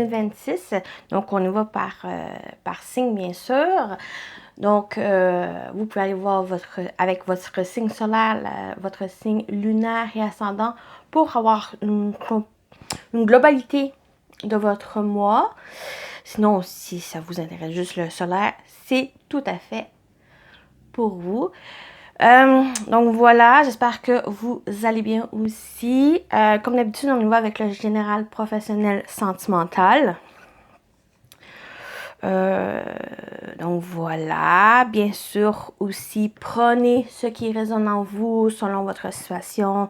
2026. Donc, on y va par signe, bien sûr. Donc, vous pouvez aller voir avec votre signe solaire, votre signe lunaire et ascendant pour avoir une globalité de votre mois. Sinon, si ça vous intéresse juste le solaire, c'est tout à fait pour vous. Donc voilà, j'espère que vous allez bien aussi. Comme d'habitude, on y va avec le général professionnel sentimental. Donc voilà, bien sûr aussi, prenez ce qui résonne en vous selon votre situation.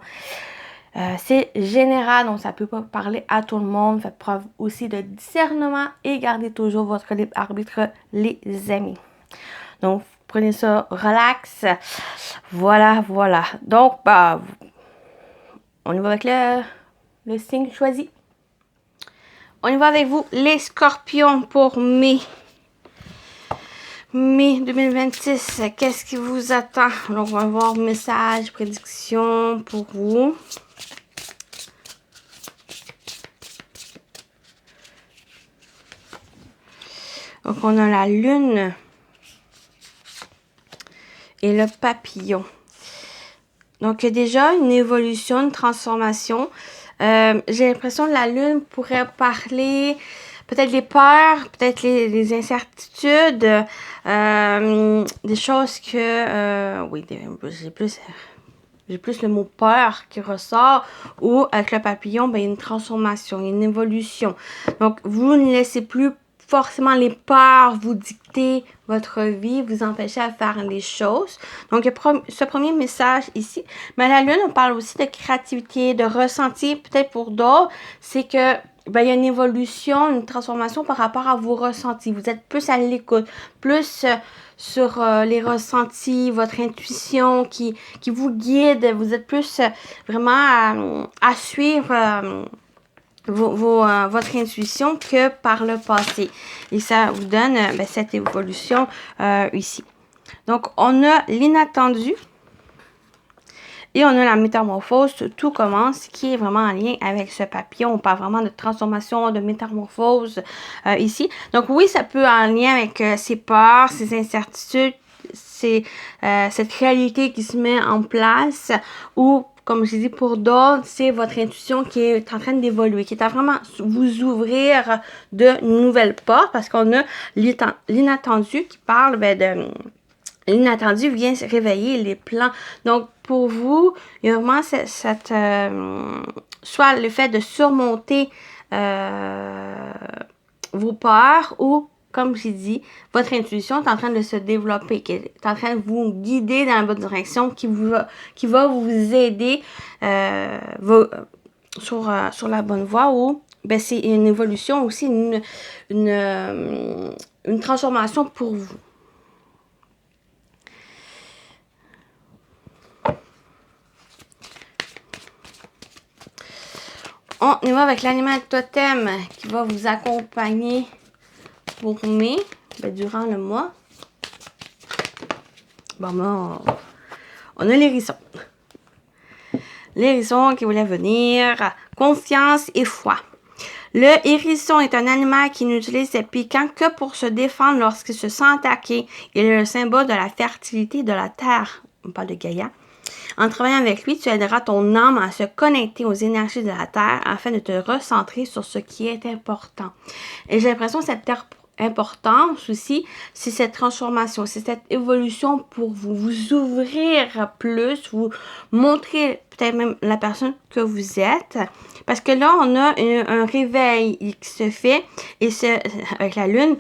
C'est général, donc ça ne peut pas parler à tout le monde. Faites preuve aussi de discernement et gardez toujours votre libre arbitre, les amis. Donc, prenez ça relax. Voilà. Donc, on y va avec le signe choisi. On y va avec vous, les scorpions, pour mai 2026. Qu'est-ce qui vous attend? Donc, on va voir message, prédiction pour vous. Donc, on a la lune et le papillon. Donc, il y a déjà une évolution, une transformation. J'ai l'impression que la lune pourrait parler peut-être des peurs, peut-être les incertitudes, des choses que... oui, j'ai plus le mot peur qui ressort, ou avec le papillon, il y a une transformation, une évolution. Donc, vous ne laissez plus forcément les peurs vous dicter votre vie, vous empêcher à faire les choses. Donc, ce premier message ici. Mais la lune, on parle aussi de créativité, de ressenti, peut-être pour d'autres, c'est que il y a une évolution, une transformation par rapport à vos ressentis. Vous êtes plus à l'écoute, plus sur les ressentis, votre intuition qui vous guide. Vous êtes plus vraiment à suivre votre intuition que par le passé. Et ça vous donne cette évolution ici. Donc, on a l'inattendu. Et on a la métamorphose, tout commence, qui est vraiment en lien avec ce papillon. On parle vraiment de transformation, de métamorphose ici. Donc oui, ça peut en lien avec ses peurs, ses incertitudes, cette réalité qui se met en place. Ou, comme je dis, pour d'autres, c'est votre intuition qui est en train d'évoluer, qui est à vraiment vous ouvrir de nouvelles portes. Parce qu'on a l'inattendu qui parle de... L'inattendu vient réveiller les plans. Donc, pour vous, il y a vraiment soit le fait de surmonter vos peurs ou, comme j'ai dit, votre intuition est en train de se développer, qui est en train de vous guider dans la bonne direction, qui va vous aider sur la bonne voie ou c'est une évolution aussi, une transformation pour vous. On y va avec l'animal totem qui va vous accompagner pour mai, durant le mois. On a l'hérisson. L'hérisson qui voulait venir, confiance et foi. Le hérisson est un animal qui n'utilise ses piquants que pour se défendre lorsqu'il se sent attaqué. Il est le symbole de la fertilité de la terre. On parle de Gaïa. En travaillant avec lui, tu aideras ton âme à se connecter aux énergies de la Terre afin de te recentrer sur ce qui est important. Et j'ai l'impression que cette importance aussi, c'est cette transformation, c'est cette évolution pour vous ouvrir plus, vous montrer peut-être même la personne que vous êtes. Parce que là, on a un réveil qui se fait et avec la Lune,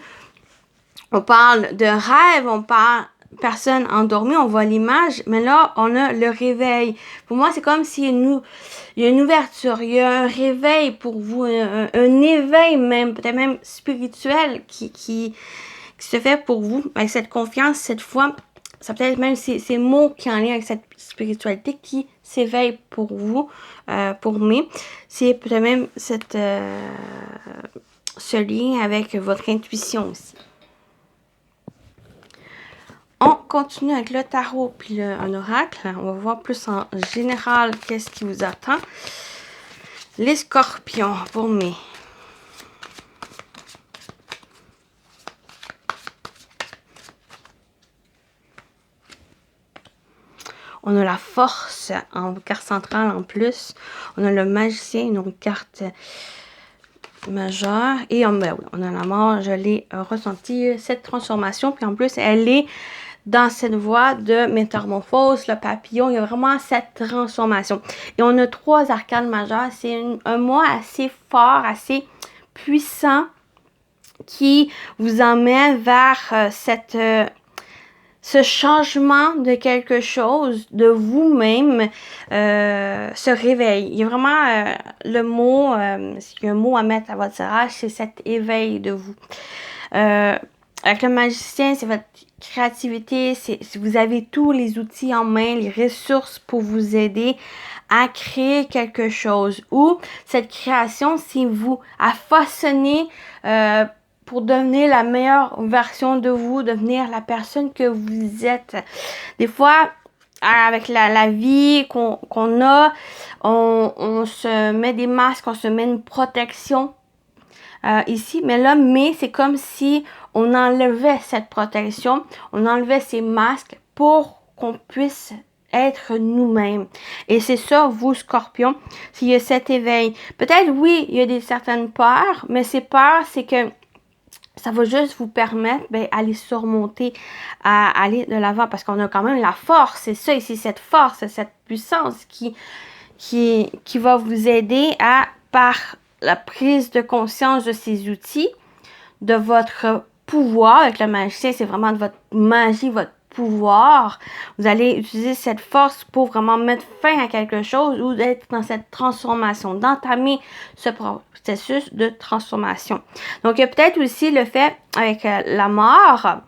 on parle de rêve, on parle personne endormie, on voit l'image, mais là, on a le réveil. Pour moi, c'est comme s'il y a une ouverture, il y a un réveil pour vous, un éveil même, peut-être même spirituel qui se fait pour vous, avec cette confiance, cette foi. Ça peut-être même ces mots qui sont en lien avec cette spiritualité qui s'éveille pour vous, pour mai. C'est peut-être même ce lien avec votre intuition aussi. On continue avec le tarot puis un oracle. On va voir plus en général qu'est-ce qui vous attend. Les scorpions pour mai. On a la force en carte centrale en plus. On a le magicien, une carte majeure. Et on a la mort. Je l'ai ressenti, cette transformation. Puis en plus, elle est dans cette voie de métamorphose, le papillon. Il y a vraiment cette transformation. Et on a 3 arcanes majeures. C'est un mois assez fort, assez puissant qui vous emmène vers ce changement de quelque chose, de vous-même, se réveille. Il y a vraiment le mot, s'il y a un mot à mettre à votre tirage, c'est cet éveil de vous. Avec le magicien, c'est votre créativité, vous avez tous les outils en main, les ressources pour vous aider à créer quelque chose. Ou cette création, c'est vous, à façonner pour devenir la meilleure version de vous, devenir la personne que vous êtes. Des fois, avec la vie qu'on a, on se met des masques, on se met une protection ici. Mais là, c'est comme si on enlevait cette protection, on enlevait ces masques pour qu'on puisse être nous-mêmes. Et c'est ça, vous, Scorpion, s'il y a cet éveil. Peut-être, oui, il y a certaines peurs, mais ces peurs, c'est que ça va juste vous permettre d'aller surmonter, à aller de l'avant, parce qu'on a quand même la force, c'est ça ici, cette force, cette puissance qui va vous aider par la prise de conscience de ces outils, de votre pouvoir. Avec le magicien, c'est vraiment de votre magie, votre pouvoir. Vous allez utiliser cette force pour vraiment mettre fin à quelque chose ou d'être dans cette transformation, d'entamer ce processus de transformation. Donc, il y a peut-être aussi le fait avec la mort,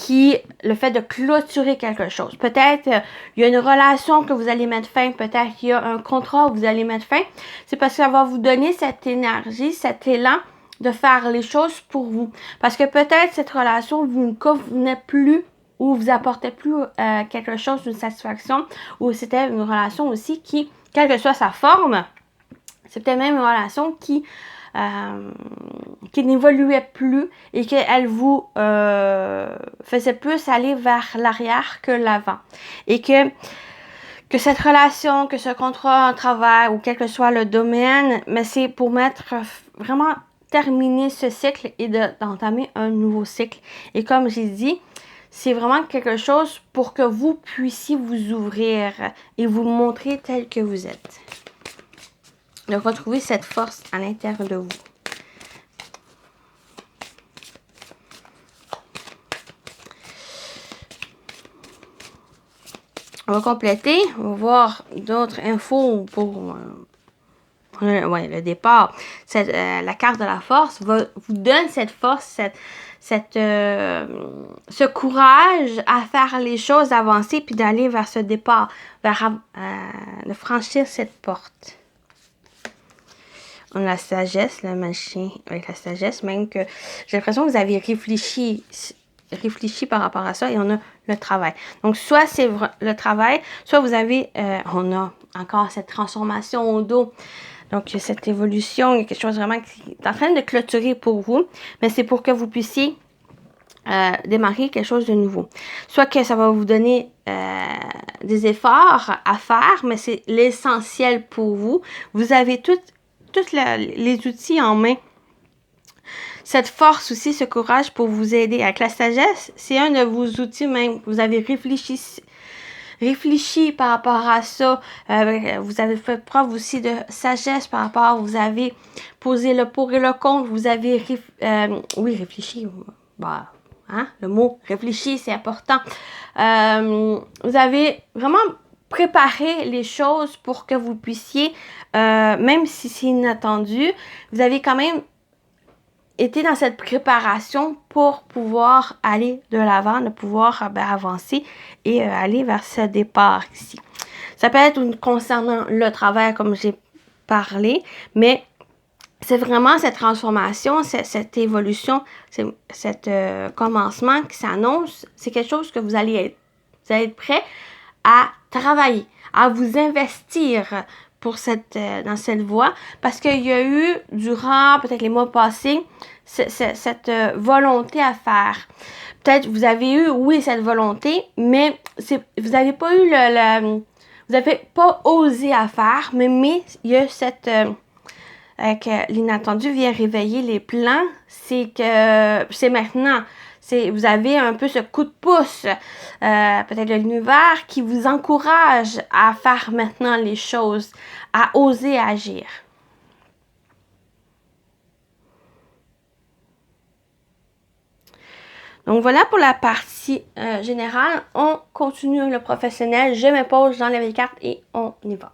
le fait de clôturer quelque chose. Peut-être il y a une relation que vous allez mettre fin, peut-être qu'il y a un contrat où vous allez mettre fin. C'est parce que ça va vous donner cette énergie, cet élan de faire les choses pour vous. Parce que peut-être cette relation vous convenait plus ou vous apportait plus quelque chose, une satisfaction, ou c'était une relation aussi qui, quelle que soit sa forme, c'est peut-être même une relation qui n'évoluait plus et qu'elle vous faisait plus aller vers l'arrière que l'avant. Et que cette relation, que ce contrat, un travail ou quel que soit le domaine, mais c'est pour vraiment terminer ce cycle et d'entamer un nouveau cycle. Et comme j'ai dit, c'est vraiment quelque chose pour que vous puissiez vous ouvrir et vous montrer tel que vous êtes. De retrouver cette force à l'intérieur de vous. On va compléter, on va voir d'autres infos pour le départ. La carte de la force vous donne cette force, ce courage à faire les choses, avancer, puis d'aller vers ce départ, de franchir cette porte. On a la sagesse, le magicien avec la sagesse, même que j'ai l'impression que vous avez réfléchi par rapport à ça, et on a le travail. Donc, soit c'est le travail, soit vous avez, on a encore cette transformation au dos. Donc, cette évolution, il y a quelque chose vraiment qui est en train de clôturer pour vous, mais c'est pour que vous puissiez démarrer quelque chose de nouveau. Soit que ça va vous donner des efforts à faire, mais c'est l'essentiel pour vous. Vous avez tous les outils en main. Cette force aussi, ce courage pour vous aider. Avec la sagesse, c'est un de vos outils même. Vous avez réfléchi par rapport à ça. Vous avez fait preuve aussi de sagesse par rapport. Vous avez posé le pour et le contre. Vous avez réfléchi. Le mot réfléchi, c'est important. Vous avez vraiment préparé les choses pour que vous puissiez, même si c'est inattendu, vous avez quand même été dans cette préparation pour pouvoir aller de l'avant, de pouvoir avancer et aller vers ce départ ici. Ça peut être concernant le travail, comme j'ai parlé, mais c'est vraiment cette transformation, cette évolution, cet commencement qui s'annonce. C'est quelque chose que vous allez être prêt à travailler, à vous investir pour dans cette voie, parce qu'il y a eu, durant peut-être les mois passés, cette volonté à faire. Peut-être vous avez eu, oui, cette volonté, mais vous n'avez pas eu vous n'avez pas osé à faire, mais il y a cette... que l'inattendu vient réveiller les plans, c'est que c'est maintenant. Vous avez un peu ce coup de pouce, peut-être de l'univers, qui vous encourage à faire maintenant les choses, à oser agir. Donc voilà pour la partie générale. On continue le professionnel. Je me pose dans les cartes et on y va.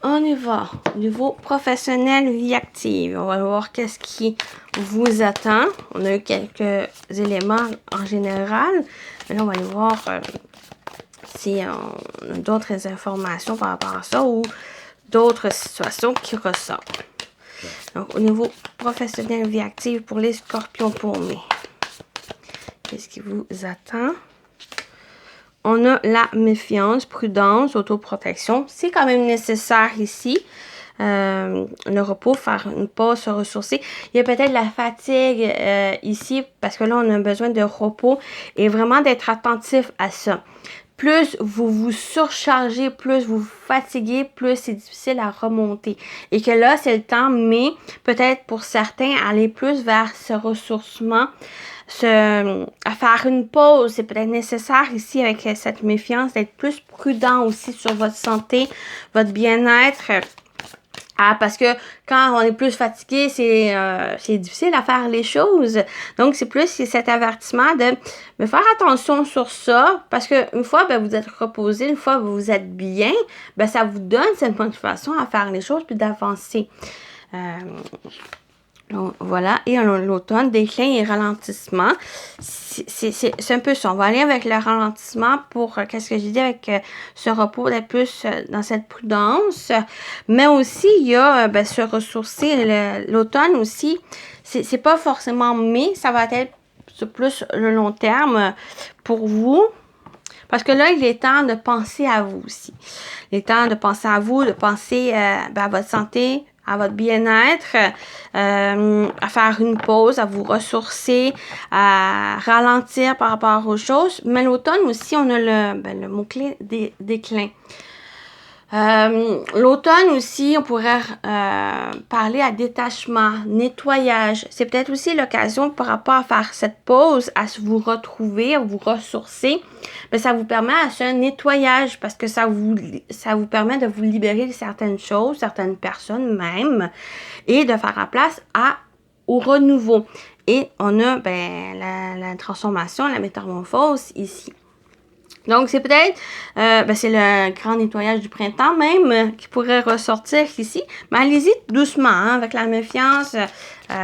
On y va. Au niveau professionnel, vie active. On va voir qu'est-ce qui vous attend. On a eu quelques éléments en général. Mais là, on va aller voir si on a d'autres informations par rapport à ça ou d'autres situations qui ressortent. Donc, au niveau professionnel, vie active pour les scorpions pour mai. Qu'est-ce qui vous attend? On a la méfiance, prudence, autoprotection. C'est quand même nécessaire ici. Le repos, faire une pause, se ressourcer. Il y a peut-être la fatigue ici parce que là, on a besoin de repos et vraiment d'être attentif à ça. Plus vous vous surchargez, plus vous vous fatiguez, plus c'est difficile à remonter. Et que là, c'est le temps, mais peut-être pour certains, aller plus vers ce ressourcement, à faire une pause. C'est peut-être nécessaire ici avec cette méfiance d'être plus prudent aussi sur votre santé, votre bien-être. Parce que quand on est plus fatigué, c'est difficile à faire les choses. Donc, c'est plus cet avertissement de faire attention sur ça. Parce que une fois vous êtes reposé, une fois vous êtes bien, ça vous donne cette motivation à faire les choses puis d'avancer. Donc, voilà. Et l'automne, déclin et ralentissement. C'est un peu ça. On va aller avec le ralentissement pour, qu'est-ce que j'ai dit, avec ce repos, d'être plus dans cette prudence. Mais aussi, il y a se ressourcer. L'automne aussi, c'est pas forcément mai, ça va être plus le long terme pour vous. Parce que là, il est temps de penser à vous aussi. Il est temps de penser à vous, de penser à votre santé, à votre bien-être, à faire une pause, à vous ressourcer, à ralentir par rapport aux choses. Mais l'automne aussi, on a le mot-clé déclin. L'automne aussi, on pourrait parler à détachement, nettoyage. C'est peut-être aussi l'occasion par rapport à faire cette pause, à vous retrouver, à vous ressourcer. Mais ça vous permet à ce nettoyage parce que ça vous permet de vous libérer de certaines choses, certaines personnes même, et de faire la place au renouveau. Et on a la transformation, la métamorphose ici. Donc, c'est peut-être, c'est le grand nettoyage du printemps même qui pourrait ressortir ici. Mais allez-y doucement, avec la méfiance. Il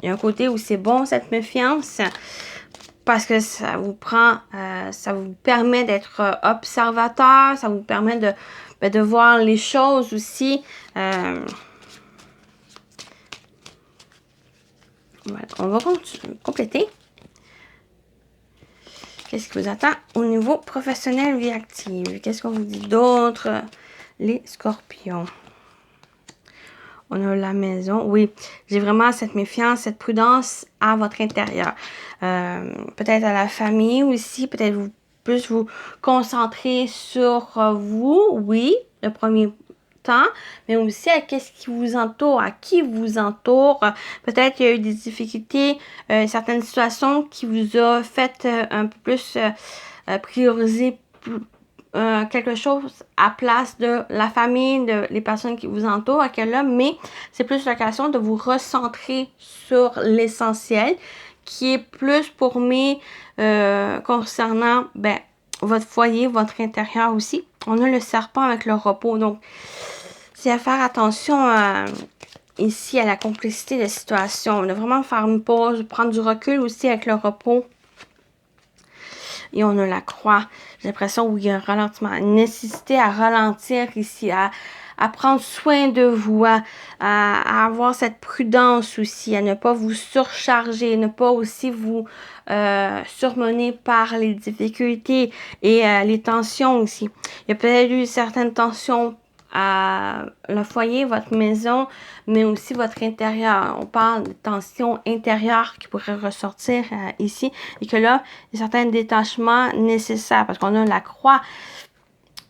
y a un côté où c'est bon, cette méfiance, parce que ça vous permet d'être observateur, ça vous permet de voir les choses aussi. Voilà, on va compléter. Qu'est-ce qui vous attend au niveau professionnel, vie active? Qu'est-ce qu'on vous dit d'autre? Les scorpions. On a la maison. Oui, j'ai vraiment cette méfiance, cette prudence à votre intérieur. Peut-être à la famille aussi. Peut-être plus vous concentrer sur vous. Oui, le premier temps, mais aussi à qu'est-ce qui vous entoure, à qui vous entoure. Peut-être qu'il y a eu des difficultés, certaines situations qui vous ont fait un peu plus prioriser quelque chose à place de la famille, les personnes qui vous entourent, à quel homme, mais c'est plus l'occasion de vous recentrer sur l'essentiel, qui est plus pour moi concernant votre foyer, votre intérieur aussi. On a le serpent avec le repos, donc c'est à faire attention ici à la complexité de la situation. On a vraiment faire une pause, prendre du recul aussi avec le repos. Et on a la croix. J'ai l'impression où il y a un ralentissement, une nécessité à ralentir ici, à prendre soin de vous, à avoir cette prudence aussi, à ne pas vous surcharger, ne pas aussi vous surmener par les difficultés et les tensions aussi. Il y a peut-être eu certaines tensions à le foyer, votre maison, mais aussi votre intérieur. On parle de tensions intérieures qui pourraient ressortir ici et que là, il y a certains détachements nécessaires parce qu'on a la croix.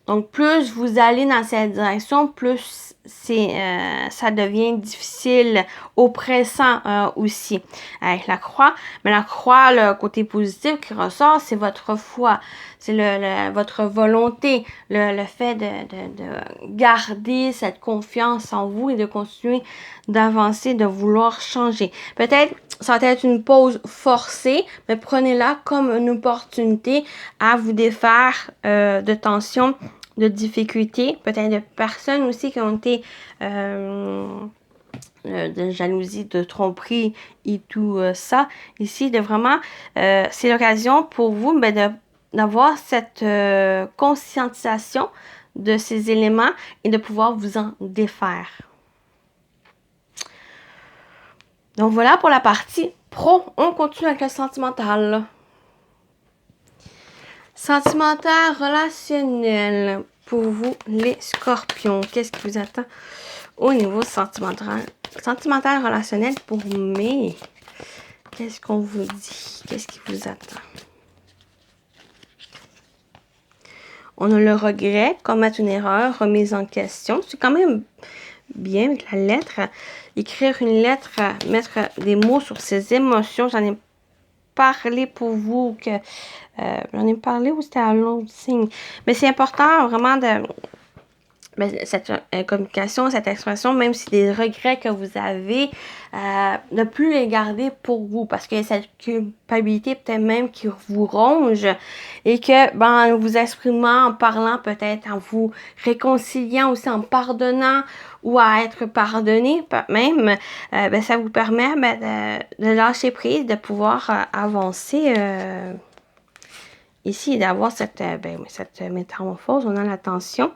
Donc, plus vous allez dans cette direction, plus ça devient difficile, oppressant aussi avec la croix. Mais la croix, le côté positif qui ressort, c'est votre foi, c'est votre volonté, le fait de garder cette confiance en vous et de continuer d'avancer, de vouloir changer. Peut-être, ça va être une pause forcée, mais prenez-la comme une opportunité à vous défaire de tensions, de difficultés, peut-être de personnes aussi qui ont été de jalousie, de tromperie et tout ça. Ici, de vraiment, c'est l'occasion pour vous d'avoir cette conscientisation de ces éléments et de pouvoir vous en défaire. Donc voilà pour la partie pro. On continue avec le sentimental. Sentimental, relationnel pour vous, les scorpions. Qu'est-ce qui vous attend au niveau sentimental? Sentimental, relationnel pour mai. Qu'est-ce qu'on vous dit? Qu'est-ce qui vous attend? On a le regret, commettre une erreur, remise en question. C'est quand même bien avec la lettre. Écrire une lettre, mettre des mots sur ses émotions. J'en ai parlé pour vous que j'en ai parlé ou c'était à l'autre signe. Mais c'est important vraiment de cette communication, cette expression, même si des regrets que vous avez, ne plus les garder pour vous parce que cette culpabilité peut-être même qui vous ronge et que en vous exprimant, en parlant peut-être, en vous réconciliant aussi, en pardonnant ou à être pardonné même, ça vous permet de lâcher prise, de pouvoir avancer ici, d'avoir cette métamorphose. On a l'attention.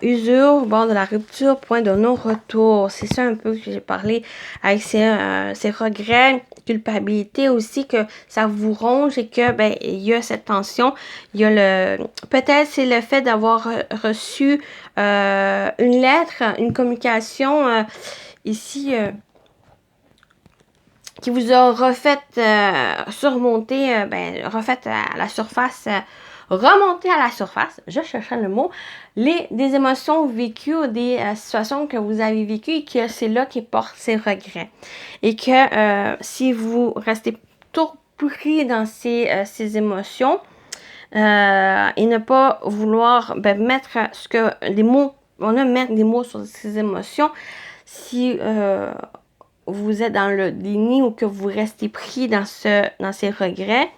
Usure, bord de la rupture, point de non-retour. C'est ça un peu que j'ai parlé avec ces regrets, culpabilité aussi, que ça vous ronge et que il y a cette tension. Il y a peut-être c'est le fait d'avoir reçu une lettre, une communication ici qui vous a refait surmonter, refait à la surface, remonter à la surface, je cherchais le mot, des émotions vécues ou des situations que vous avez vécues et que c'est là qui porte ces regrets. Et que si vous restez tout pris dans ces émotions et ne pas vouloir mettre des mots, on a mettre des mots sur ces émotions, si vous êtes dans le déni ou que vous restez pris dans ces regrets,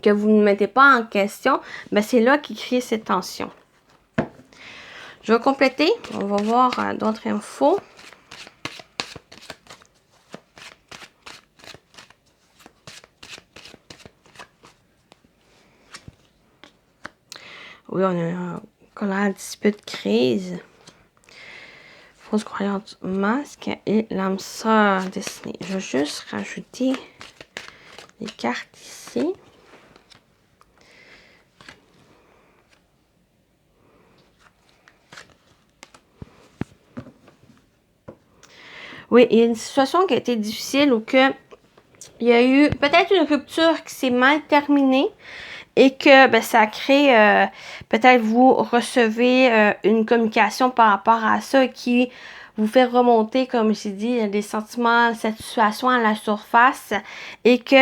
que vous ne mettez pas en question, c'est là qui crée cette tension. Je vais compléter. On va voir d'autres infos. Oui, on a colère, dispute, crise. Fausse croyance, masque et l'âme sœur destinée. Je vais juste rajouter les cartes ici. Oui, il y a une situation qui a été difficile ou que il y a eu peut-être une rupture qui s'est mal terminée et que ça crée, peut-être vous recevez une communication par rapport à ça qui vous fait remonter, comme j'ai dit, des sentiments, cette situation à la surface et que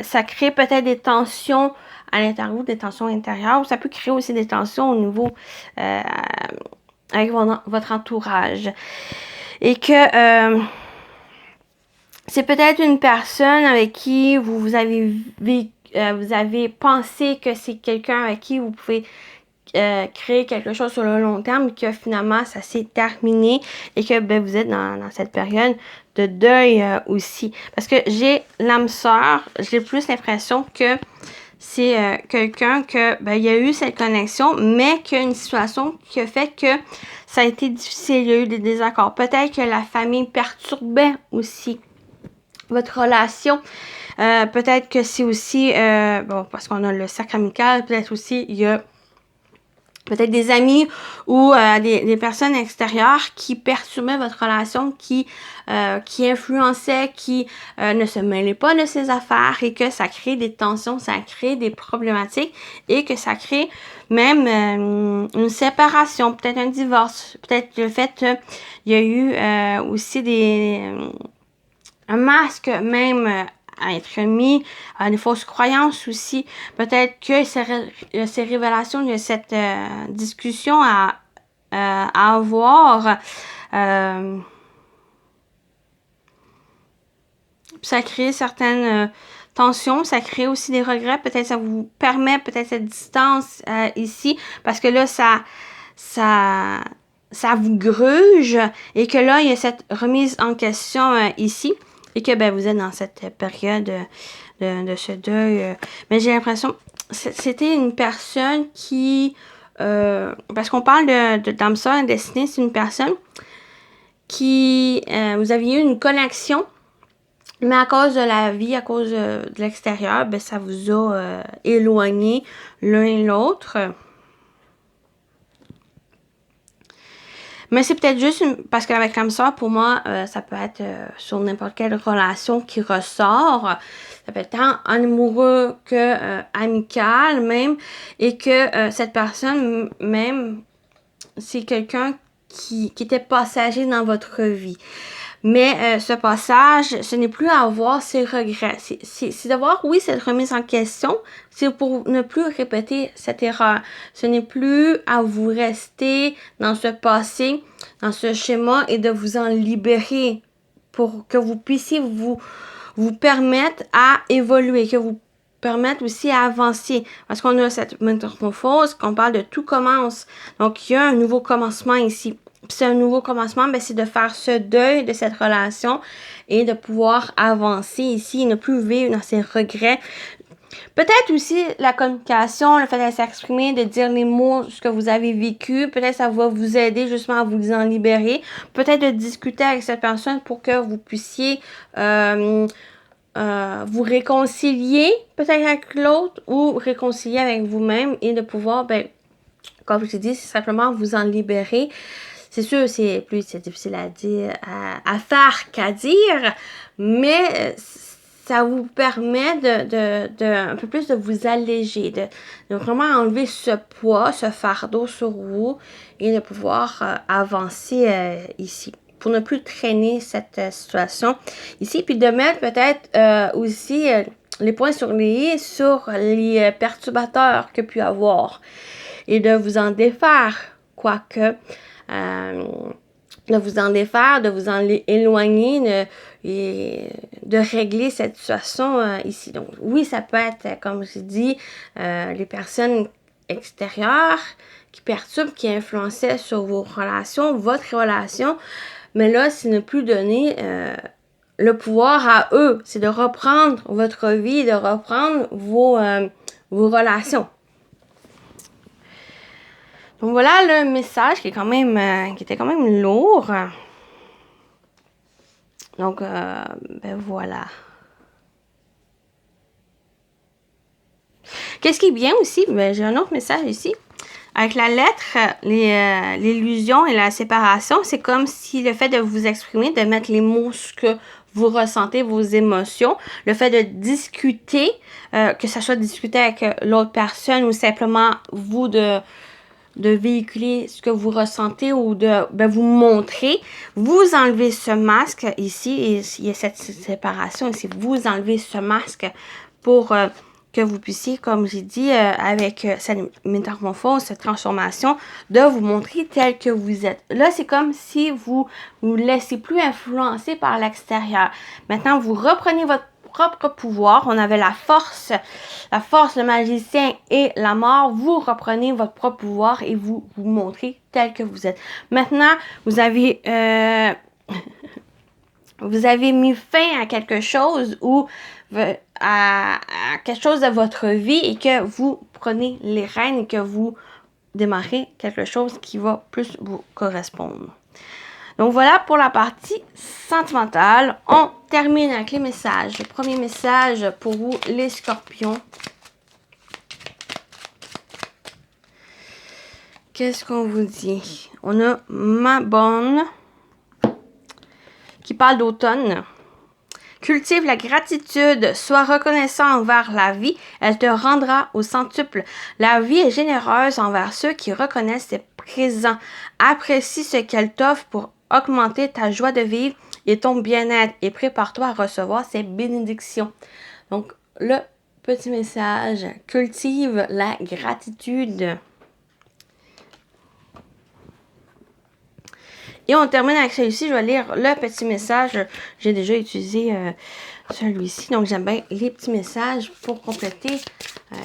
ça crée peut-être des tensions à l'intérieur, des tensions intérieures, ou ça peut créer aussi des tensions au niveau avec votre entourage. Et que c'est peut-être une personne avec qui vous avez pensé que c'est quelqu'un avec qui vous pouvez créer quelque chose sur le long terme et que finalement ça s'est terminé et que vous êtes dans cette période de deuil aussi. Parce que j'ai l'âme sœur, j'ai plus l'impression que c'est quelqu'un que il y a eu cette connexion, mais qu'il y a une situation qui a fait que ça a été difficile, il y a eu des désaccords. Peut-être que la famille perturbait aussi votre relation. Peut-être que c'est aussi, parce qu'on a le cercle amical, peut-être aussi il y a peut-être des amis ou des personnes extérieures qui perturbaient votre relation, qui influençaient, qui ne se mêlaient pas de ces affaires et que ça crée des tensions, ça crée des problématiques et que ça crée même une séparation, peut-être un divorce, peut-être le fait qu'il y a eu aussi un masque même à être mis, des fausses croyances aussi. Peut-être que ces révélations de cette discussion à avoir, ça crée certaines tensions, ça crée aussi des regrets. Peut-être ça vous permet peut-être cette distance ici, parce que là, ça vous gruge et que là, il y a cette remise en question ici. Et que vous êtes dans cette période de ce deuil. Mais j'ai l'impression c'était une personne qui... parce qu'on parle d'âme sœur destinée, c'est une personne qui... vous aviez eu une connexion, mais à cause de la vie, à cause de l'extérieur, ça vous a éloigné l'un et l'autre. Mais c'est peut-être juste parce qu'avec l'âme sœur, pour moi, ça peut être sur n'importe quelle relation qui ressort. Ça peut être tant amoureux que amical même. Et que cette personne même, c'est quelqu'un qui était passager dans votre vie. Mais ce passage, ce n'est plus à avoir ses regrets. C'est d'avoir, oui, cette remise en question. C'est pour ne plus répéter cette erreur. Ce n'est plus à vous rester dans ce passé, dans ce schéma et de vous en libérer pour que vous puissiez vous permettre à évoluer, que vous permettre aussi à avancer. Parce qu'on a cette métamorphose, qu'on parle de tout commence. Donc, il y a un nouveau commencement ici. Puis c'est un nouveau commencement, c'est de faire ce deuil de cette relation et de pouvoir avancer ici et ne plus vivre dans ces regrets. Peut-être aussi la communication, le fait de s'exprimer, de dire les mots, ce que vous avez vécu. Peut-être ça va vous aider justement à vous en libérer. Peut-être de discuter avec cette personne pour que vous puissiez vous réconcilier peut-être avec l'autre ou réconcilier avec vous-même et de pouvoir, comme je vous ai dit, c'est simplement vous en libérer. C'est sûr, c'est difficile à dire, à faire qu'à dire, mais ça vous permet un peu plus de vous alléger, de vraiment enlever ce poids, ce fardeau sur vous et de pouvoir avancer ici pour ne plus traîner cette situation ici, puis de mettre peut-être aussi les points sur les i sur les perturbateurs qu'il peut y avoir et de vous en défaire, quoique de vous en défaire, de vous en éloigner et de régler cette situation ici. Donc oui, ça peut être, comme j'ai dit, les personnes extérieures qui perturbent, qui influençaient sur vos relations, votre relation, mais là, c'est ne plus donner le pouvoir à eux, c'est de reprendre votre vie, de reprendre vos relations. Donc voilà le message qui était quand même lourd. Donc voilà. Qu'est-ce qui est bien aussi, j'ai un autre message ici. Avec la lettre, l'illusion et la séparation, c'est comme si le fait de vous exprimer, de mettre les mots ce que vous ressentez, vos émotions, le fait de discuter, que ça soit discuter avec l'autre personne ou simplement vous de véhiculer ce que vous ressentez ou de vous montrer, vous enlevez ce masque ici, et il y a cette séparation ici, vous enlevez ce masque pour que vous puissiez, comme j'ai dit, avec cette métamorphose, cette transformation, de vous montrer tel que vous êtes. Là, c'est comme si vous ne laissez plus influencer par l'extérieur. Maintenant, vous reprenez votre propre pouvoir. On avait la force, le magicien et la mort. Vous reprenez votre propre pouvoir et vous montrez tel que vous êtes. Maintenant, vous avez mis fin à quelque chose ou à quelque chose de votre vie et que vous prenez les rênes et que vous démarrez quelque chose qui va plus vous correspondre. Donc voilà pour la partie sentimentale. On termine avec les messages. Le premier message pour vous, les scorpions. Qu'est-ce qu'on vous dit? On a ma bonne qui parle d'automne. Cultive la gratitude, sois reconnaissant envers la vie, elle te rendra au centuple. La vie est généreuse envers ceux qui reconnaissent ses présents. Apprécie ce qu'elle t'offre pour augmenter ta joie de vivre et ton bien-être et prépare-toi à recevoir ses bénédictions. Donc, le petit message, cultive la gratitude. Et on termine avec celui-ci. Je vais lire le petit message. J'ai déjà utilisé celui-ci. Donc, j'aime bien les petits messages pour compléter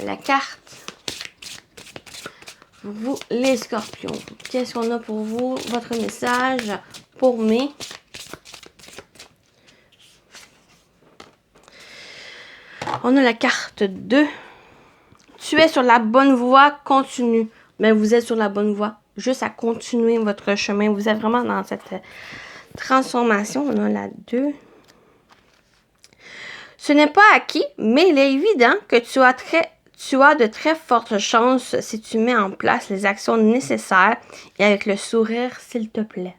la carte. Pour vous, les scorpions. Qu'est-ce qu'on a pour vous? Votre message pour mai. On a la carte 2. Tu es sur la bonne voie, continue. Mais vous êtes sur la bonne voie. Juste à continuer votre chemin. Vous êtes vraiment dans cette transformation. On a la 2. Ce n'est pas acquis, mais il est évident que tu as de très fortes chances si tu mets en place les actions nécessaires et avec le sourire, s'il te plaît.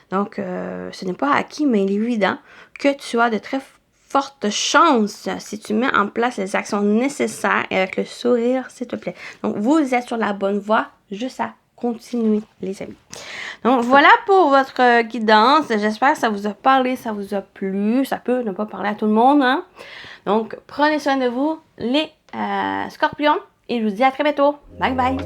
Donc, ce n'est pas acquis, mais il est évident que tu as de très fortes chances si tu mets en place les actions nécessaires et avec le sourire, s'il te plaît. Donc, vous êtes sur la bonne voie, juste à continuer, les amis. Donc, voilà pour votre guidance. J'espère que ça vous a parlé, ça vous a plu. Ça peut ne pas parler à tout le monde, hein? Donc, prenez soin de vous, les scorpions. Et je vous dis à très bientôt. Bye bye!